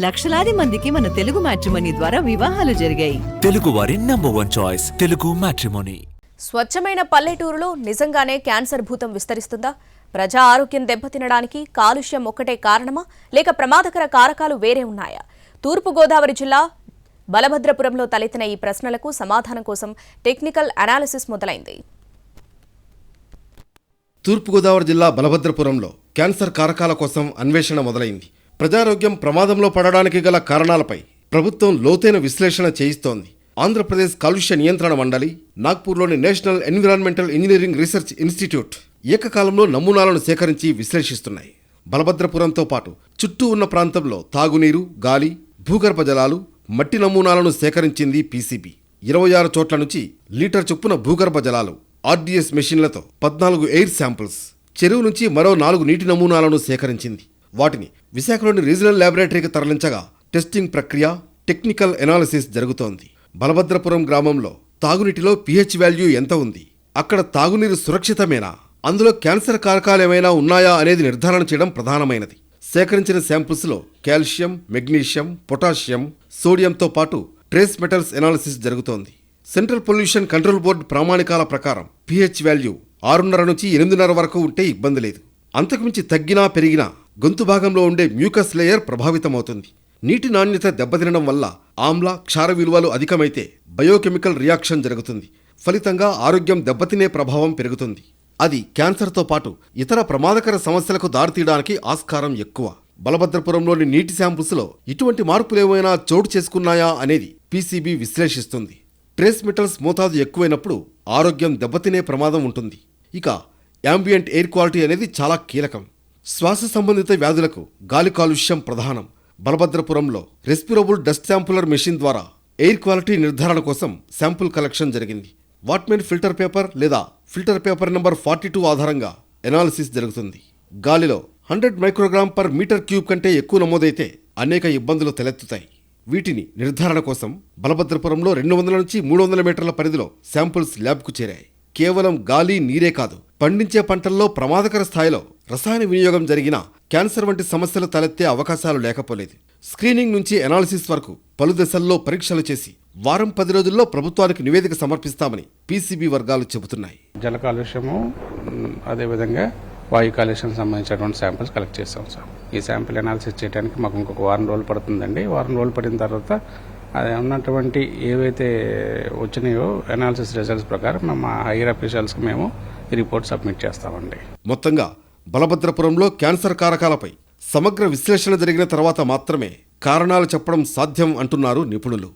లక్షలాది మందికి మన తెలుగు మ్యాట్రిమోనీ ద్వారా వివాహాలు జరిగాయి. తెలుగు వారి నంబర్ 1 చాయిస్ తెలుగు మ్యాట్రిమోనీ. స్వచ్ఛమైన పల్లెటూరులో నిజంగానే క్యాన్సర్ భూతం విస్తరిస్తుందా? ప్రజా ఆరోగ్యం దెబ్బతినడానికి కాలుష్యం ఒక్కటే కారణమా, లేక ప్రమాదకర కారకాలు వేరే ఉన్నాయా? తూర్పుగోదావరి జిల్లా బలభద్రపురంలో తలెత్తిన ఈ ప్రశ్నలకు సమాధానం కోసం టెక్నికల్ అనాలిసిస్ మొదలైంది. తూర్పుగోదావరి జిల్లా బలభద్రపురంలో క్యాన్సర్ కారకాల కోసం అన్వేషణ మొదలైంది. ప్రజారోగ్యం ప్రమాదంలో పడడానికి గల కారణాలపై ప్రభుత్వం లోతైన విశ్లేషణ చేయిస్తోంది. ఆంధ్రప్రదేశ్ కాలుష్య నియంత్రణ మండలి, నాగ్పూర్లోని national environmental engineering research institute ఏకకాలంలో నమూనాలను సేకరించి విశ్లేషిస్తున్నాయి. బలభద్రపురంతో పాటు చుట్టూ ఉన్న ప్రాంతంలో తాగునీరు, గాలి, భూగర్భ జలాలు, మట్టి నమూనాలను సేకరించింది పీసీబీ. 26 చోట్ల నుంచి లీటర్ చొప్పున భూగర్భ జలాలు, ఆర్డీఎస్ మెషిన్లతో 14 ఎయిర్ శాంపిల్స్, చెరువు నుంచి మరో 4 నీటి నమూనాలను సేకరించింది. వాటిని విశాఖలోని రీజనల్ ల్యాబొరేటరీకి తరలించగా టెస్టింగ్ ప్రక్రియ, టెక్నికల్ ఎనాలిసిస్ జరుగుతోంది. బలభద్రపురం గ్రామంలో తాగునీటిలో pH వాల్యూ ఎంత ఉంది, అక్కడ తాగునీరు సురక్షితమేనా, అందులో క్యాన్సర్ కారకాలేమైనా ఉన్నాయా అనేది నిర్ధారణ చేయడం ప్రధానమైనది. సేకరించిన శాంపిల్స్లో కాల్షియం, మెగ్నీషియం, పొటాషియం, సోడియంతో పాటు ట్రేస్ మెటల్స్ ఎనాలిసిస్ జరుగుతోంది. సెంట్రల్ పొల్యూషన్ కంట్రోల్ బోర్డు ప్రామాణికాల ప్రకారం pH వాల్యూ 6.5 నుంచి 8.5 వరకు ఉంటే ఇబ్బంది లేదు. అంతకుమించి తగ్గినా పెరిగినా గొంతు భాగంలో ఉండే మ్యూకస్ లేయర్ ప్రభావితమవుతుంది. నీటి నాణ్యత దెబ్బతినడం వల్ల ఆమ్ల, క్షార విలువలు అధికమైతే బయోకెమికల్ రియాక్షన్ జరుగుతుంది. ఫలితంగా ఆరోగ్యం దెబ్బతినే ప్రభావం పెరుగుతుంది. అది క్యాన్సర్తో పాటు ఇతర ప్రమాదకర సమస్యలకు దారితీయడానికి ఆస్కారం ఎక్కువ. బలభద్రపురంలోని నీటి శాంపుల్స్లో ఇటువంటి మార్పులేమైనా చోటు చేసుకున్నాయా అనేది పీసీబీ విశ్లేషిస్తుంది. ట్రేస్ మెటల్స్ మోతాదు ఎక్కువైనప్పుడు ఆరోగ్యం దెబ్బతినే ప్రమాదం ఉంటుంది. ఇక యాంబియంట్ ఎయిర్ క్వాలిటీ అనేది చాలా కీలకం. శ్వాస సంబంధిత వ్యాధులకు గాలి కాలుష్యం ప్రధానం. బలభద్రపురంలో రెస్పిరబుల్ డస్ట్ శాంపులర్ మెషిన్ ద్వారా ఎయిర్ క్వాలిటీ నిర్ధారణ కోసం శాంపుల్ కలెక్షన్ జరిగింది. వాట్మెన్ ఫిల్టర్ పేపర్ లేదా ఫిల్టర్ పేపర్ నెంబర్ 42 ఆధారంగా ఎనాలిసిస్ జరుగుతుంది. గాలిలో 100 మైక్రోగ్రామ్ పర్ మీటర్ క్యూబ్ కంటే ఎక్కువ నమోదైతే అనేక ఇబ్బందులు తలెత్తుతాయి. వీటిని నిర్ధారణ కోసం బలభద్రపురంలో 200 నుంచి 300 మీటర్ల పరిధిలో శాంపుల్స్ ల్యాబ్కు చేరాయి. కేవలం గాలి, నీరే కాదు, పండించే పంటల్లో ప్రమాదకర స్థాయిలో రసాయన వినియోగం జరిగినా క్యాన్సర్ వంటి సమస్యలు తలెత్తే అవకాశాలు లేకపోలేదు. స్క్రీనింగ్ నుంచి ఎనాలిసిస్ వరకు పలు దశల్లో పరీక్షలు చేసి వారం 10 రోజుల్లో ప్రభుత్వానికి నివేదిక సమర్పిస్తామని పీసీబీ వర్గాలు చెబుతున్నాయి. జల కాలుష్యము, అదేవిధంగా వాయు కాలుష్యం సంబంధించినటువంటి శాంపిల్స్ కలెక్ట్ చేస్తాం సార్. ఈ శాంపిల్ అనాలిసిస్ చేయడానికి మాకు ఇంకొక 1 రోజులు పడుతుందండి. 1 రోజులు పడిన తర్వాత అది ఉన్నటువంటి ఏవైతే వచ్చినాయో అనాలిసిస్ రిజల్ట్స్ ప్రకారం మేము హైయర్ అఫీషియల్స్కి మేము ఈ రిపోర్ట్ సబ్మిట్ చేస్తామండి. మొత్తంగా బలభద్రపురంలో క్యాన్సర్ కారకాలపై సమగ్ర విశ్లేషణ జరిగిన తర్వాత మాత్రమే కారణాలు చెప్పడం సాధ్యం అంటున్నారు నిపుణులు.